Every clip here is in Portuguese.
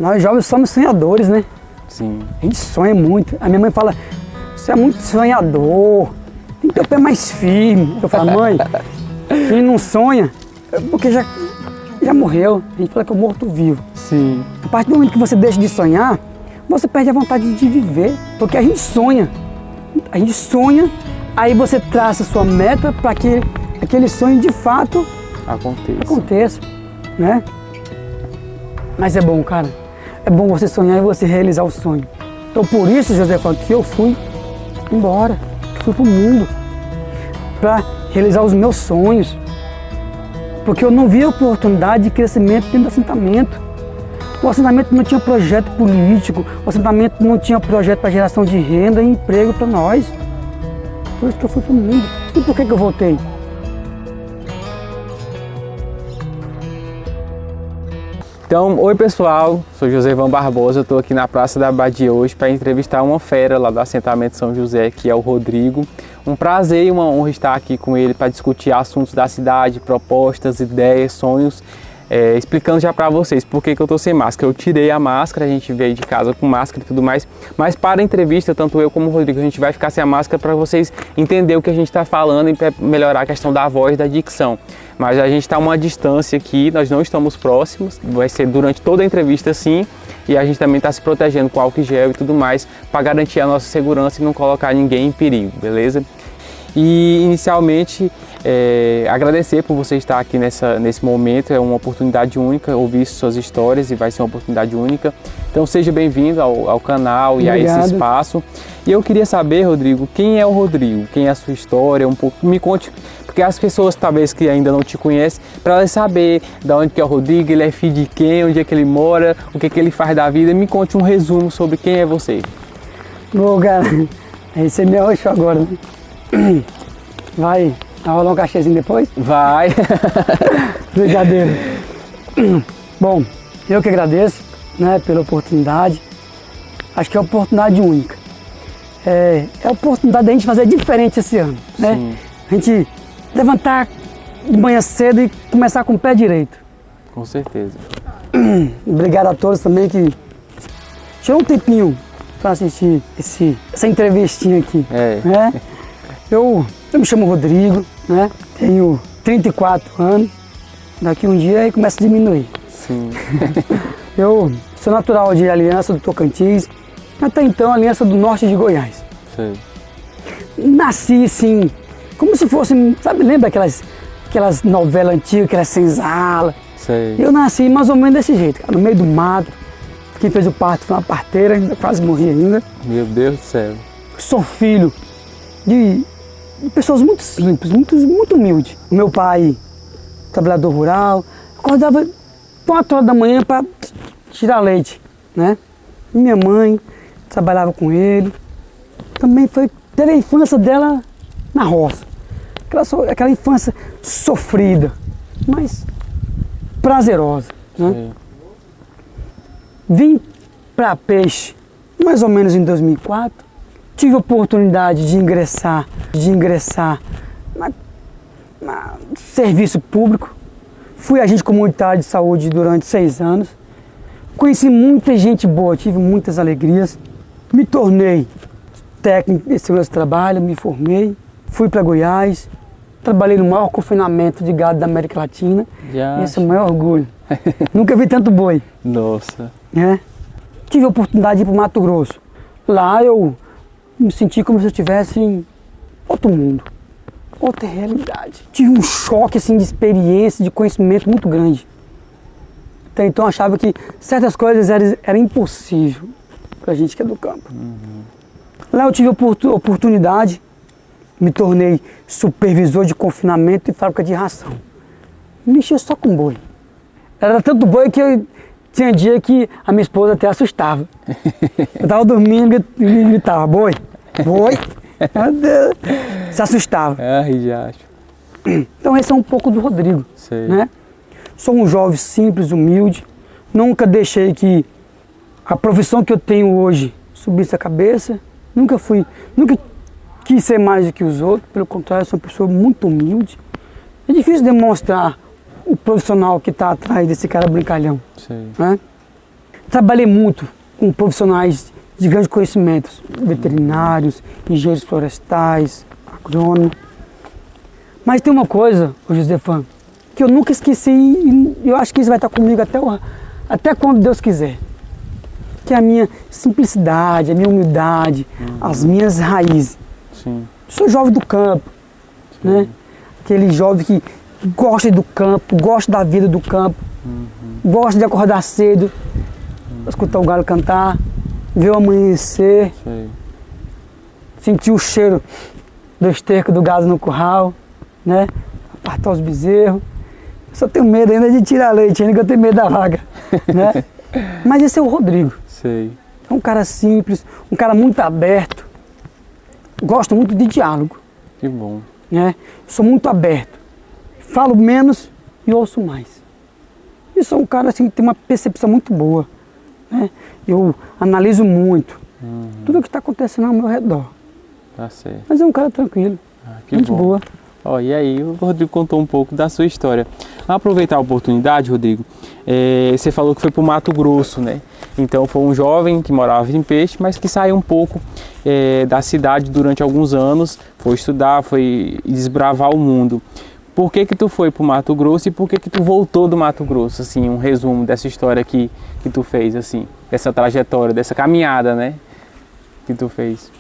Nós jovens somos sonhadores, né? Sim. A gente sonha muito. A minha mãe fala, você é muito sonhador, tem que ter o pé mais firme. Eu falo, mãe, quem não sonha, é porque já morreu. A gente fala que é morto-vivo. Sim. A partir do momento que você deixa de sonhar, você perde a vontade de viver. Porque a gente sonha. A gente sonha, aí você traça a sua meta para que aquele sonho de fato aconteça, né? Mas é bom, cara. É bom você sonhar e você realizar o sonho. Então por isso, José, que eu fui embora, que fui pro mundo para realizar os meus sonhos. Porque eu não via oportunidade de crescimento dentro do assentamento. O assentamento não tinha projeto político, o assentamento não tinha projeto para geração de renda e emprego para nós. Por isso que eu fui pro mundo. E por que eu voltei? Então, oi pessoal, sou Josevão Barbosa, estou aqui na Praça da Abadia hoje para entrevistar uma fera lá do assentamento São José, que é o Rodrigo. Um prazer e uma honra estar aqui com ele para discutir assuntos da cidade, propostas, ideias, sonhos. Explicando já para vocês por que eu estou sem máscara. Eu tirei a máscara, a gente veio de casa com máscara e tudo mais, mas para a entrevista, tanto eu como o Rodrigo, a gente vai ficar sem a máscara para vocês entenderem o que a gente está falando e para melhorar a questão da voz, da dicção. Mas a gente está a uma distância aqui, nós não estamos próximos, vai ser durante toda a entrevista sim, e a gente também está se protegendo com álcool gel e tudo mais, para garantir a nossa segurança e não colocar ninguém em perigo, beleza? E inicialmente agradecer por você estar aqui nesse momento, é uma oportunidade única, ouvir suas histórias e vai ser uma oportunidade única. Então seja bem-vindo ao canal. Obrigado. E a esse espaço. E eu queria saber, Rodrigo, quem é o Rodrigo? Quem é a sua história? Me conte, porque as pessoas talvez que ainda não te conhecem, para elas saber de onde que é o Rodrigo, ele é filho de quem, onde é que ele mora, o que ele faz da vida. Me conte um resumo sobre quem é você. Bom, cara, você me arrochou agora, né? Vai rolar um cachezinho depois? Vai! Brincadeira. Bom, eu que agradeço, né, pela oportunidade. Acho que é uma oportunidade única. É a oportunidade da gente fazer diferente esse ano, né? Sim. A gente levantar de manhã cedo e começar com o pé direito. Com certeza. Obrigado a todos também que tirou um tempinho para assistir essa entrevistinha aqui. Né? Eu me chamo Rodrigo, né? Tenho 34 anos, daqui um dia aí começa a diminuir. Sim. Eu sou natural de Aliança do Tocantins, até então Aliança do Norte de Goiás. Sim. Nasci assim, como se fosse, sabe, lembra aquelas novelas antigas, aquelas senzala? Sei. Eu nasci mais ou menos desse jeito, cara, no meio do mato. Quem fez o parto foi uma parteira, ainda quase morri ainda. Meu Deus do céu. Sou filho de pessoas muito simples, muito humildes. O meu pai, trabalhador rural, acordava 4 horas da manhã para tirar leite, né? E minha mãe trabalhava com ele. Também teve a infância dela na roça. Aquela infância sofrida, mas prazerosa, né? Sim. Vim para Peixe mais ou menos em 2004. Tive a oportunidade de ingressar na serviço público. Fui agente comunitário de saúde durante 6 anos. Conheci muita gente boa, tive muitas alegrias. Me tornei técnico em segurança do trabalho, me formei. Fui para Goiás, trabalhei no maior confinamento de gado da América Latina. Esse é o maior orgulho. Nunca vi tanto boi. Nossa. Tive a oportunidade de ir para o Mato Grosso. Lá eu me senti como se eu estivesse em outro mundo, outra realidade. Tive um choque assim, de experiência, de conhecimento muito grande. Até então eu achava que certas coisas era impossível para a gente que é do campo. Lá eu tive a oportunidade, me tornei supervisor de confinamento e fábrica de ração. Mexia só com boi. Era tanto boi que tinha dia que a minha esposa até assustava. Eu estava dormindo e gritava, boi, boi. Meu Deus. Se assustava. Já acho. Então esse é um pouco do Rodrigo. Sei. Né? Sou um jovem simples, humilde. Nunca deixei que a profissão que eu tenho hoje subisse a cabeça. Nunca quis ser mais do que os outros. Pelo contrário, sou uma pessoa muito humilde. É difícil demonstrar o profissional que está atrás desse cara brincalhão. Sei. Né? trabalhei muito com profissionais de grandes conhecimentos, veterinários, engenheiros florestais, agrônomos. Mas tem uma coisa, Josefan, que eu nunca esqueci e eu acho que isso vai estar comigo até quando Deus quiser. Que é a minha simplicidade, a minha humildade, as minhas raízes. Sim. Sou jovem do campo, né? Aquele jovem que gosta do campo, gosta da vida do campo, gosta de acordar cedo, escutar o galo cantar, ver o amanhecer, sentir o cheiro do esterco do gado no curral, né? Apartar os bezerros. Só tenho medo ainda de tirar leite, ainda que eu tenho medo da vaga, né? Mas esse é o Rodrigo. Sei. É um cara simples, um cara muito aberto. Gosto muito de diálogo. Que bom. Né? Sou muito aberto. Falo menos e ouço mais. E sou um cara assim, que tem uma percepção muito boa. Né? Eu analiso muito tudo o que está acontecendo ao meu redor. Tá certo. Mas é um cara tranquilo, Que gente bom. boa. Ó, e aí, o Rodrigo contou um pouco da sua história. Vamos aproveitar a oportunidade, Rodrigo. Você falou que foi para o Mato Grosso, né? Então foi um jovem que morava em Peixe, mas que saiu um pouco da cidade durante alguns anos, foi estudar, foi desbravar o mundo. Por que tu foi para o Mato Grosso e por que tu voltou do Mato Grosso? Assim, um resumo dessa história que tu fez, assim, dessa trajetória, dessa caminhada, né? Que tu fez.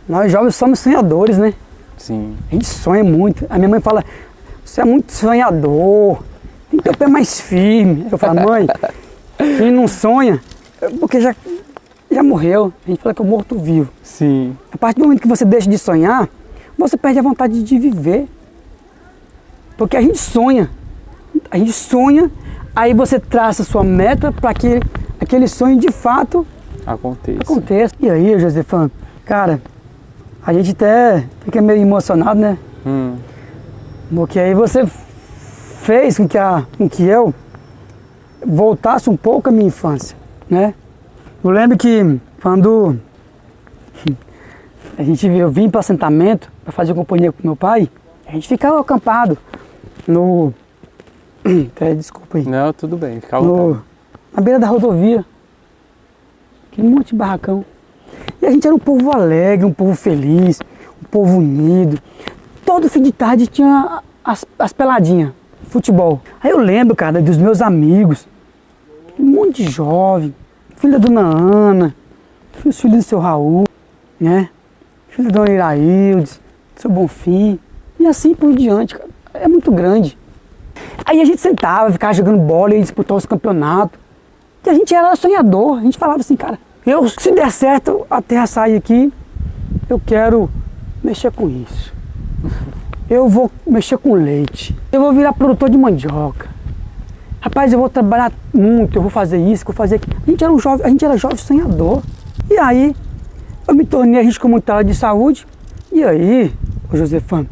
Nós jovens somos sonhadores, né? Sim. A gente sonha muito. A minha mãe fala, você é muito sonhador, tem que ter o pé mais firme. Eu falo, mãe, quem não sonha, porque já morreu. A gente fala que é morto-vivo. Sim. A partir do momento que você deixa de sonhar, você perde a vontade de viver. Porque a gente sonha, aí você traça a sua meta para que aquele sonho de fato aconteça. E aí, Josefan, cara, a gente até fica meio emocionado, né? Porque aí você fez com que eu voltasse um pouco à minha infância, né? Eu lembro que quando eu vim para o assentamento para fazer companhia com meu pai, a gente ficava acampado desculpa aí. Não, tudo bem, fica à vontade. Na beira da rodovia. Aquele monte de barracão. E a gente era um povo alegre, um povo feliz, um povo unido. Todo fim de tarde tinha as peladinhas, futebol. Aí eu lembro, cara, dos meus amigos, um monte de jovem, filho da dona Ana, os filhos do seu Raul, né? Filho da dona Iraildes, do seu Bonfim, e assim por diante, cara. É muito grande. Aí a gente sentava, ficava jogando bola e disputar os campeonatos. E a gente era sonhador, a gente falava assim, cara, se der certo a terra sair aqui, eu quero mexer com isso. Eu vou mexer com leite, eu vou virar produtor de mandioca. Rapaz, eu vou trabalhar muito, eu vou fazer isso, eu vou fazer aquilo. A gente era jovem sonhador. E aí, eu me tornei agente comunitário de saúde. E aí, Josefan,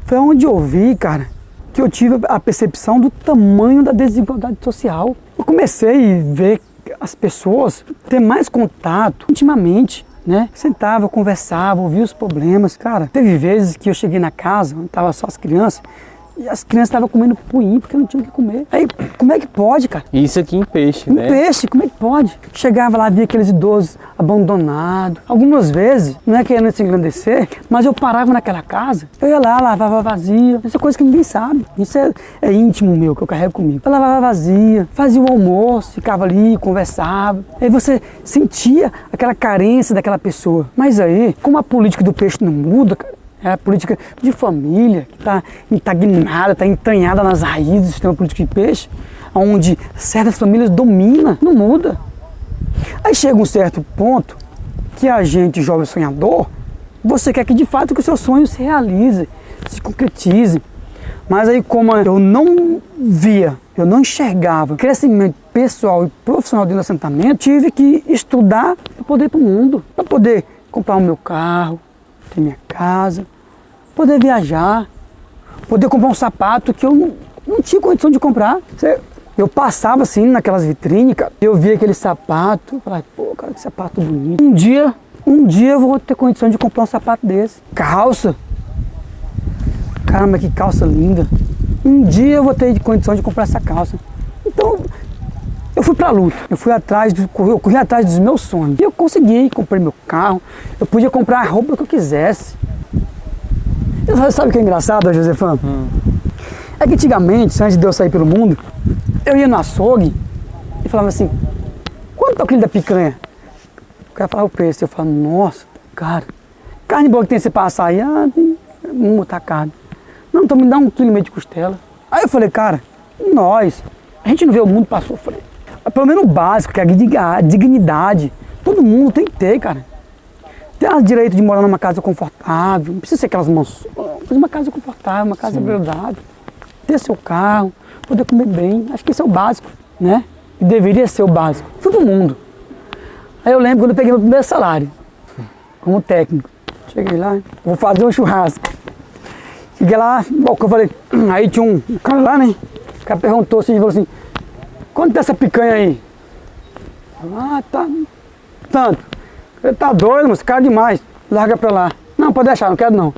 foi onde eu vi, cara, que eu tive a percepção do tamanho da desigualdade social. Eu comecei a ver as pessoas ter mais contato intimamente, né? Sentava, conversava, ouvia os problemas. Cara, teve vezes que eu cheguei na casa, onde estavam só as crianças, e as crianças estavam comendo puim porque não tinham o que comer. Aí, como é que pode, cara? Isso aqui em Peixe, né? Em Peixe, como é que pode? Chegava lá, via aqueles idosos abandonados. Algumas vezes, não é querendo se engrandecer, mas eu parava naquela casa, eu ia lá, lavava vazia. Essa é coisa que ninguém sabe. Isso é íntimo meu, que eu carrego comigo. Eu lavava vazia, fazia o almoço, ficava ali, conversava. Aí você sentia aquela carência daquela pessoa. Mas aí, como a política do peixe não muda, cara, é a política de família que está estagnada, está entranhada nas raízes do sistema político de peixe, onde certas famílias dominam, não muda. Aí chega um certo ponto que a gente, jovem sonhador, você quer que de fato que o seu sonho se realize, se concretize. Mas aí como eu não via, eu não enxergava crescimento pessoal e profissional dentro do assentamento, tive que estudar para poder ir para o mundo, para poder comprar o meu carro, ter minha casa, poder viajar, poder comprar um sapato que eu não tinha condição de comprar. Eu passava assim naquelas vitrines, cara, eu via aquele sapato, falava, pô, cara, que sapato bonito. Um dia eu vou ter condição de comprar um sapato desse. Calça, caramba, que calça linda. Um dia eu vou ter condição de comprar essa calça. Então, eu fui pra luta, eu corri atrás dos meus sonhos. E eu consegui, comprei meu carro, eu podia comprar a roupa que eu quisesse. E sabe o que é engraçado, Josefão? É que antigamente, antes de eu sair pelo mundo, eu ia no açougue e falava assim, quanto é o quilo da picanha? O cara falava o preço, eu falava, nossa, cara, carne boa que tem esse passar aí, vamos botar carne. Não, então me dá 1,5 kg de costela. Aí eu falei, cara, a gente não vê o mundo passou, eu falei, pelo menos o básico, que é a dignidade, todo mundo tem que ter, cara. Tem o direito de morar numa casa confortável, não precisa ser aquelas mansões, mas uma casa confortável, uma casa agradável, ter seu carro, poder comer bem, acho que esse é o básico, né? E deveria ser o básico. Fui pro mundo. Aí eu lembro quando eu peguei meu primeiro salário, como técnico. Cheguei lá, vou fazer um churrasco. Cheguei lá, eu falei, aí tinha um cara lá, né? O cara perguntou assim, falou assim, quanto é essa picanha aí? Tá, tanto. Ele tá doido, mas caro demais, larga pra lá. Não, pode deixar, não quero não.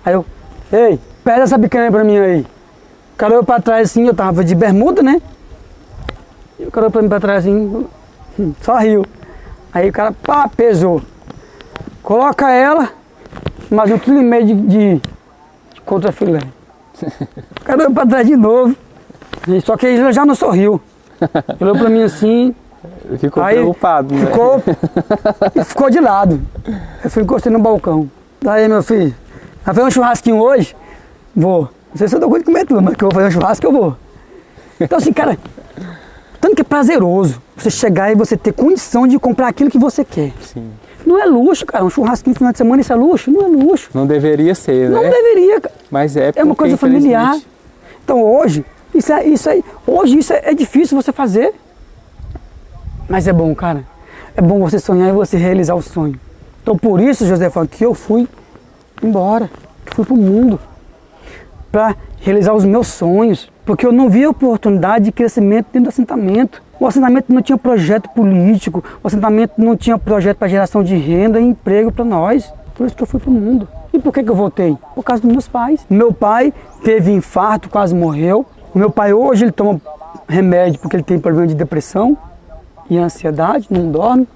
Aí eu, ei, pede essa picanha aí pra mim aí. O cara olhou pra trás assim, eu tava de bermuda, né? E o cara olhou pra mim pra trás assim, só riu. Aí o cara, pá, pesou. Coloca ela, mais 1,5 kg de contrafilé. O cara olhou pra trás de novo, só que ele já não sorriu. Ele olhou pra mim assim. Ficou preocupado, né? Ficou de lado. Eu fui encostei no balcão. Daí, meu filho, vai fazer um churrasquinho hoje? Vou. Não sei se eu dou conta de comer tudo, mas que eu vou fazer um churrasco, eu vou. Então assim, cara, tanto que é prazeroso você chegar e você ter condição de comprar aquilo que você quer. Sim. Não é luxo, cara. Um churrasquinho no final de semana, isso é luxo? Não é luxo. Não deveria ser, né? Não deveria, cara. Mas é porque, é uma coisa familiar. Então hoje, isso é difícil você fazer. Mas é bom, cara. É bom você sonhar e você realizar o sonho. Então por isso, Josefão, que eu fui embora. Fui pro mundo. Para realizar os meus sonhos. Porque eu não via oportunidade de crescimento dentro do assentamento. O assentamento não tinha projeto político. O assentamento não tinha projeto para geração de renda e emprego para nós. Por isso que eu fui pro mundo. E por que eu voltei? Por causa dos meus pais. Meu pai teve infarto, quase morreu. O meu pai hoje ele toma remédio porque ele tem problema de depressão e ansiedade, não dorme.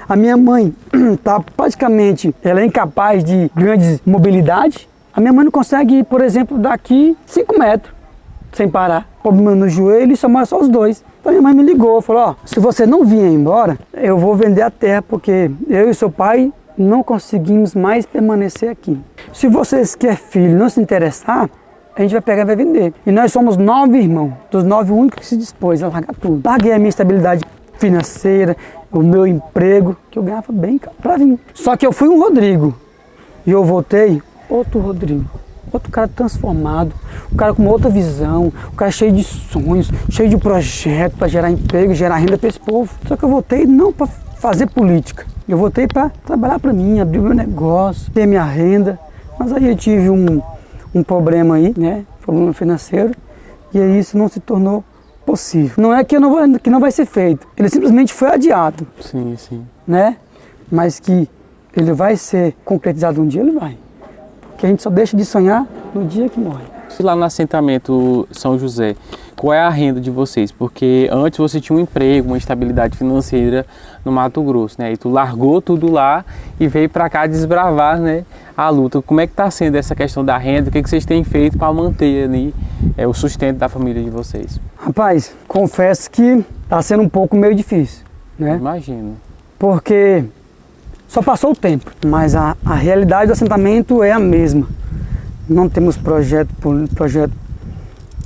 A minha mãe está praticamente, ela é incapaz de grande mobilidade. A minha mãe não consegue ir, por exemplo, daqui 5 metros, sem parar. Problema no joelho e só mora só os dois. Então minha mãe me ligou, falou, se você não vier embora, eu vou vender a terra, porque eu e seu pai não conseguimos mais permanecer aqui. Se vocês querem filho não se interessar, a gente vai pegar e vai vender. E nós somos 9 irmãos, dos 9 o único que se dispôs a largar tudo. Larguei a minha estabilidade financeira, o meu emprego, que eu ganhava bem, cara, pra vir. Só que eu fui um Rodrigo e eu voltei outro Rodrigo, outro cara transformado, um cara com uma outra visão, um cara cheio de sonhos, cheio de projetos para gerar emprego, gerar renda para esse povo. Só que eu voltei não para fazer política, eu voltei para trabalhar para mim, abrir meu negócio, ter minha renda. Mas aí eu tive um problema aí, né, problema financeiro, e aí isso não se tornou possível. Não é que não vai ser feito, ele simplesmente foi adiado. Sim, sim. Né? Mas que ele vai ser concretizado um dia, ele vai. Porque a gente só deixa de sonhar no dia que morre. Lá no assentamento São José, qual é a renda de vocês? Porque antes você tinha um emprego, uma estabilidade financeira no Mato Grosso, né? E tu largou tudo lá e veio para cá desbravar, né, a luta. Como é que está sendo essa questão da renda? O que vocês têm feito para manter ali o sustento da família de vocês? Rapaz, confesso que está sendo um pouco meio difícil, né? Imagino. Porque só passou o tempo, mas a realidade do assentamento é a mesma. Não temos projeto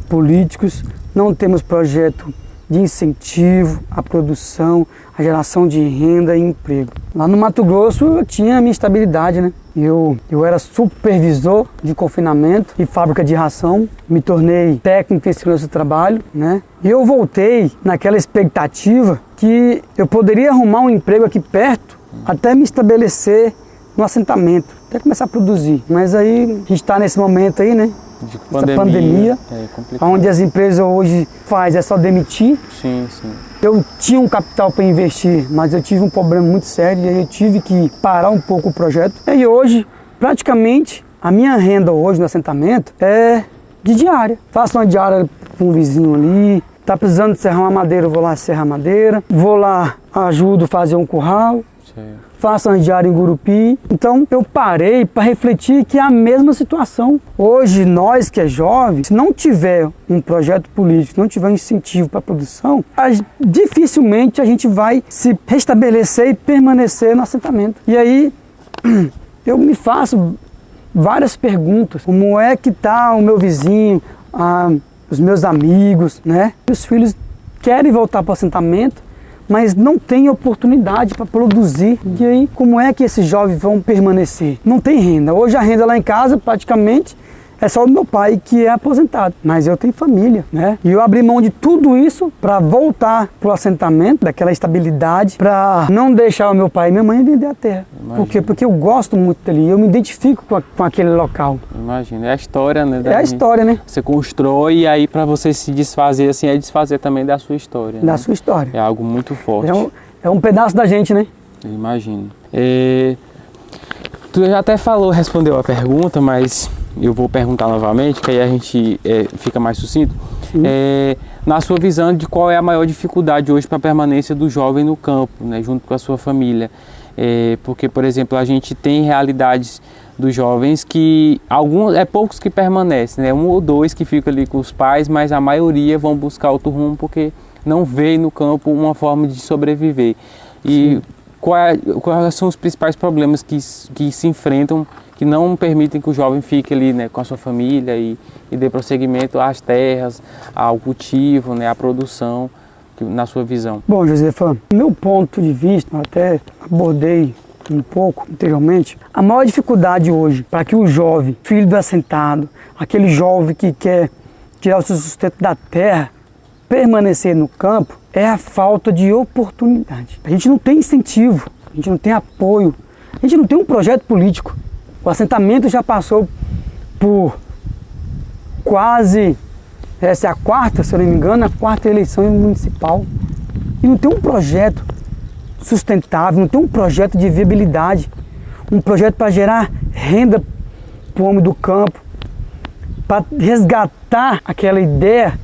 políticos, não temos projeto de incentivo à produção, à geração de renda e emprego. Lá no Mato Grosso eu tinha a minha estabilidade, né? Eu era supervisor de confinamento e fábrica de ração, me tornei técnico em segurança do trabalho, né? E eu voltei naquela expectativa que eu poderia arrumar um emprego aqui perto até me estabelecer no assentamento, até começar a produzir. Mas aí a gente está nesse momento aí, né? De pandemia, é complicado. Onde as empresas hoje é só demitir. Sim, sim. Eu tinha um capital para investir, mas eu tive um problema muito sério e aí eu tive que parar um pouco o projeto. E hoje, praticamente, a minha renda hoje no assentamento é de diária. Faço uma diária com um vizinho ali, Tá precisando serrar uma madeira, eu vou lá serrar madeira. Vou lá, ajudo a fazer um curral. Faço uma diária em Gurupi. Então eu parei para refletir que é a mesma situação. Hoje nós que é jovem, se não tiver um projeto político, se não tiver um incentivo para a produção, dificilmente a gente vai se restabelecer e permanecer no assentamento. E aí eu me faço várias perguntas. Como é que está o meu vizinho, os meus amigos, né? Os filhos querem voltar para o assentamento, mas não tem oportunidade para produzir. E aí, como é que esses jovens vão permanecer? Não tem renda. Hoje a renda lá em casa, praticamente, é só do meu pai, que é aposentado. Mas eu tenho família, né? E eu abri mão de tudo isso para voltar para o assentamento, daquela estabilidade, para não deixar o meu pai e minha mãe vender a terra. Por quê? Porque eu gosto muito dali, eu me identifico com aquele local. Imagina, é a história, né? É a história, né? Você constrói e aí para você se desfazer assim, é desfazer também da sua história. Da né? sua história. É algo muito forte. É um pedaço da gente, né? Eu imagino. Tu já até respondeu a pergunta, mas eu vou perguntar novamente, que aí a gente fica mais sucinto. Na sua visão, de qual é a maior dificuldade hoje para a permanência do jovem no campo, né, junto com a sua família? Porque, por exemplo, a gente tem realidades dos jovens que poucos que permanecem, né? Um ou dois que ficam ali com os pais, mas a maioria vão buscar outro rumo porque não vê no campo uma forma de sobreviver. E quais são os principais problemas que se enfrentam, que não permitem que o jovem fique ali, né, com a sua família e dê prosseguimento às terras, ao cultivo, né, à produção, na sua visão? Bom, Josefa, do meu ponto de vista, eu até abordei um pouco anteriormente, a maior dificuldade hoje para que o jovem, filho do assentado, aquele jovem que quer tirar o seu sustento da terra, permanecer no campo, é a falta de oportunidade. A gente não tem incentivo, a gente não tem apoio, a gente não tem um projeto político. O assentamento já passou por quase, essa é a quarta, se eu não me engano, a quarta eleição municipal. E não tem um projeto sustentável, não tem um projeto de viabilidade, um projeto para gerar renda para o homem do campo, para resgatar aquela ideia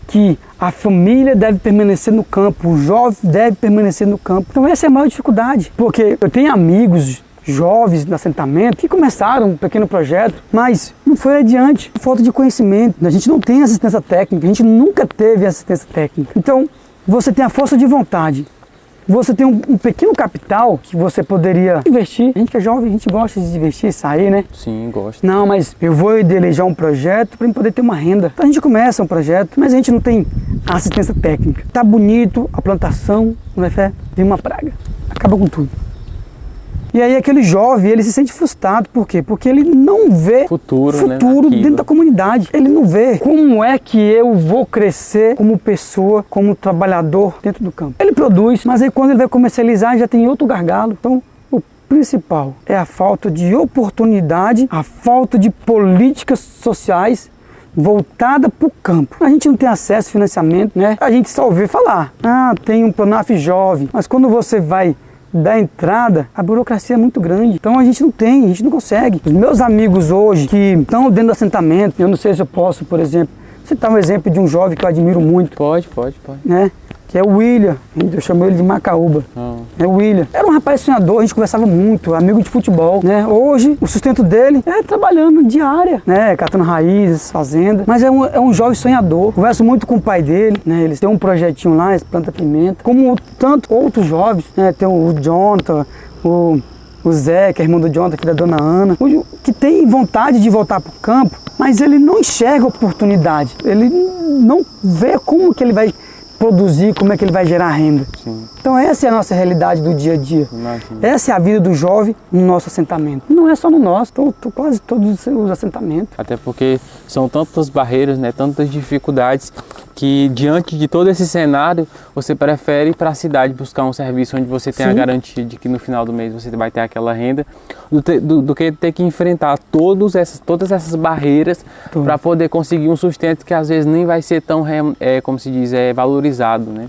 que a família deve permanecer no campo, o jovem deve permanecer no campo. Então essa é a maior dificuldade, porque eu tenho amigos jovens no assentamento que começaram um pequeno projeto, mas não foi adiante, por falta de conhecimento. A gente não tem assistência técnica, a gente nunca teve assistência técnica. Então você tem a força de vontade, você tem um pequeno capital que você poderia investir. A gente que é jovem, a gente gosta de investir, sair, né? Sim, gosta. Não, mas eu vou idealizar um projeto para poder ter uma renda. Então a gente começa um projeto, mas a gente não tem assistência técnica. Tá bonito a plantação, não é fé? Vem uma praga, acaba com tudo. E aí aquele jovem, ele se sente frustrado. Por quê? Porque ele não vê futuro né, dentro da comunidade. Ele não vê como é que eu vou crescer como pessoa, como trabalhador dentro do campo. Ele produz, mas aí quando ele vai comercializar já tem outro gargalo. Então o principal é a falta de oportunidade, a falta de políticas sociais voltada para o campo. A gente não tem acesso a financiamento, né? A gente só ouve falar, tem um Pronaf jovem, mas quando você vai da entrada, a burocracia é muito grande. Então a gente não consegue. Os meus amigos hoje que estão dentro do assentamento, eu não sei se eu posso, por exemplo, citar um exemplo de um jovem que eu admiro muito. Pode. Né? Que é o William, eu chamo ele de Macaúba. É o William. Era um rapaz sonhador, a gente conversava muito, amigo de futebol, né? Hoje, o sustento dele é trabalhando diária, né? Catando raízes, fazenda. Mas é um jovem sonhador. Converso muito com o pai dele, né? Eles têm um projetinho lá, eles plantam pimenta. Como tanto outros jovens, né? Tem o Jonathan, o Zé, que é irmão do Jonathan, filho da dona Ana, que tem vontade de voltar para o campo, mas ele não enxerga oportunidade. Ele não vê como que ele vai produzir, como é que ele vai gerar renda. Sim. Então essa é a nossa realidade do dia a dia. Imagina. Essa é a vida do jovem no nosso assentamento. Não é só no nosso, quase todos os assentamentos. Até porque são tantas barreiras, né, tantas dificuldades, que diante de todo esse cenário, você prefere ir para a cidade buscar um serviço onde você tem a garantia de que no final do mês você vai ter aquela renda, do que ter que enfrentar todas essas barreiras para poder conseguir um sustento que às vezes nem vai ser tão, como se diz, valorizado, né?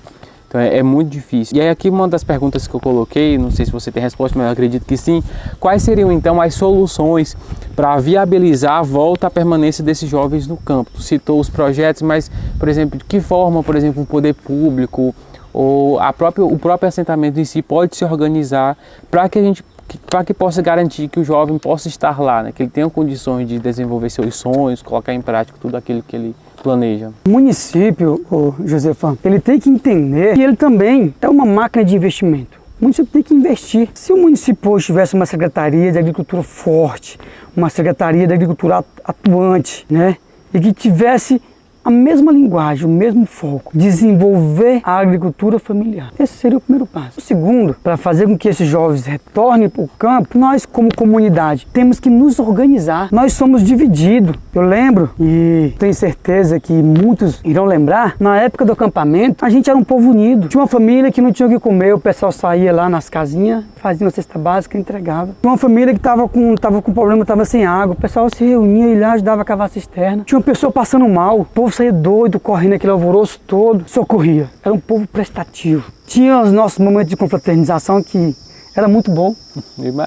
Então é muito difícil. E aí aqui uma das perguntas que eu coloquei, não sei se você tem resposta, mas eu acredito que sim. Quais seriam então as soluções para viabilizar a volta à permanência desses jovens no campo? Tu citou os projetos, mas, por exemplo, de que forma, por exemplo, o poder público ou o próprio assentamento em si pode se organizar para que possa garantir que o jovem possa estar lá, né? Que ele tenha condições de desenvolver seus sonhos, colocar em prática tudo aquilo que ele planeja. O município, Josefan, ele tem que entender que ele também é uma máquina de investimento. O município tem que investir. Se o município hoje tivesse uma secretaria de agricultura forte, uma secretaria de agricultura atuante, né? E que tivesse a mesma linguagem, o mesmo foco, desenvolver a agricultura familiar. Esse seria o primeiro passo. O segundo, para fazer com que esses jovens retornem para o campo, nós como comunidade temos que nos organizar. Nós somos divididos. Eu lembro, e tenho certeza que muitos irão lembrar, na época do acampamento, a gente era um povo unido. Tinha uma família que não tinha o que comer, o pessoal saía lá nas casinhas, fazia uma cesta básica e entregava. Tinha uma família que estava com problema, estava sem água, o pessoal se reunia e lá ajudava a cavar a cisterna. Tinha uma pessoa passando mal, o povo saía doido, correndo aquele alvoroço todo, socorria. Era um povo prestativo. Tinha os nossos momentos de confraternização que era muito bom.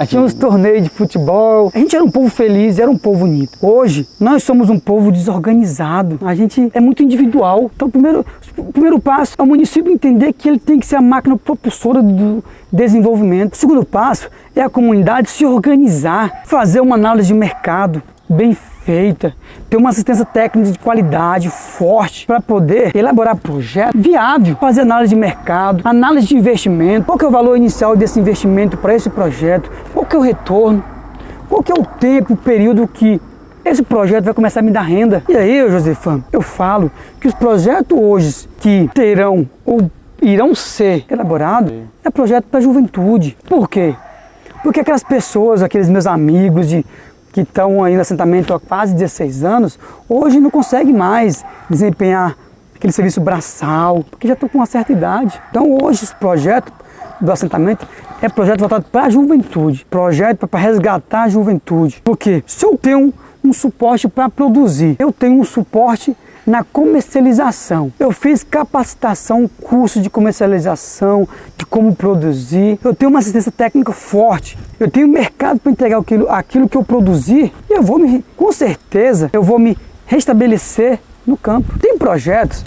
Tinha os torneios de futebol. A gente era um povo feliz, era um povo unido. Hoje, nós somos um povo desorganizado. A gente é muito individual. Então, o primeiro passo é o município entender que ele tem que ser a máquina propulsora do desenvolvimento. O segundo passo é a comunidade se organizar, fazer uma análise de mercado bem feita, ter uma assistência técnica de qualidade forte para poder elaborar projeto viável, fazer análise de mercado, análise de investimento, qual que é o valor inicial desse investimento para esse projeto, qual que é o retorno, qual que é o tempo, o período que esse projeto vai começar a me dar renda. E aí, Josefan, eu falo que os projetos hoje que terão ou irão ser elaborados é projeto para a juventude. Por quê? Porque aquelas pessoas, aqueles meus amigos que estão aí no assentamento há quase 16 anos, hoje não conseguem mais desempenhar aquele serviço braçal, porque já estão com uma certa idade. Então hoje esse projeto do assentamento é projeto voltado para a juventude, projeto para resgatar a juventude. Porque se eu tenho um suporte para produzir, eu tenho um suporte na comercialização. Eu fiz capacitação, curso de comercialização, de como produzir. Eu tenho uma assistência técnica forte. Eu tenho mercado para entregar aquilo que eu produzir e com certeza, eu vou me restabelecer no campo. Tem projetos,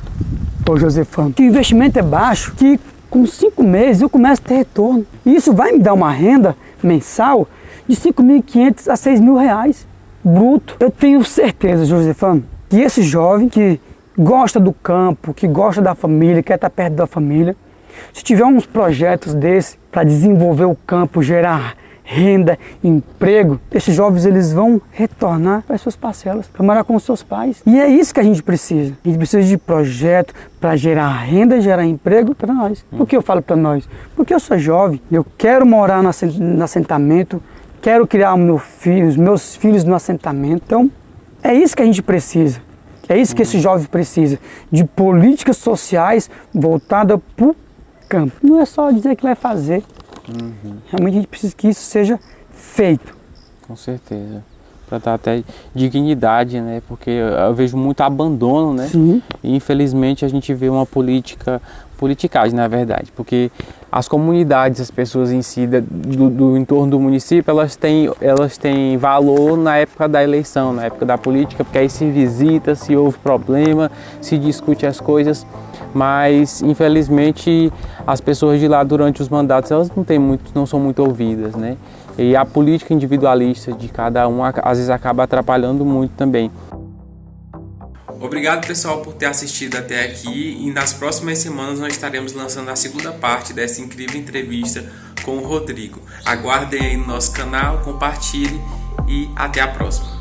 Josefan, que o investimento é baixo, que com 5 meses eu começo a ter retorno. E isso vai me dar uma renda mensal de R$ 5.500 a R$ 6.000 bruto. Eu tenho certeza, Josefan, que esse jovem que gosta do campo, que gosta da família, quer estar perto da família, se tiver uns projetos desses para desenvolver o campo, gerar renda, emprego, esses jovens eles vão retornar para as suas parcelas, para morar com os seus pais. E é isso que a gente precisa. A gente precisa de projeto para gerar renda, gerar emprego para nós. Por que eu falo para nós? Porque eu sou jovem, eu quero morar no assentamento, quero criar os meus filhos no assentamento. Então, é isso que a gente precisa, é isso que esse jovem precisa, de políticas sociais voltadas para o campo. Não é só dizer que vai fazer, realmente a gente precisa que isso seja feito. Com certeza, para dar até dignidade, né? Porque eu vejo muito abandono, né? Sim. E infelizmente a gente vê uma politicagem, na verdade, porque as comunidades, as pessoas em si do entorno do município, elas têm valor na época da eleição, na época da política, porque aí se visita, se houve problema, se discute as coisas, mas infelizmente as pessoas de lá durante os mandatos, elas não são muito ouvidas, né? E a política individualista de cada um às vezes acaba atrapalhando muito também. Obrigado, pessoal, por ter assistido até aqui, e nas próximas semanas nós estaremos lançando a segunda parte dessa incrível entrevista com o Rodrigo. Aguardem aí no nosso canal, compartilhe e até a próxima.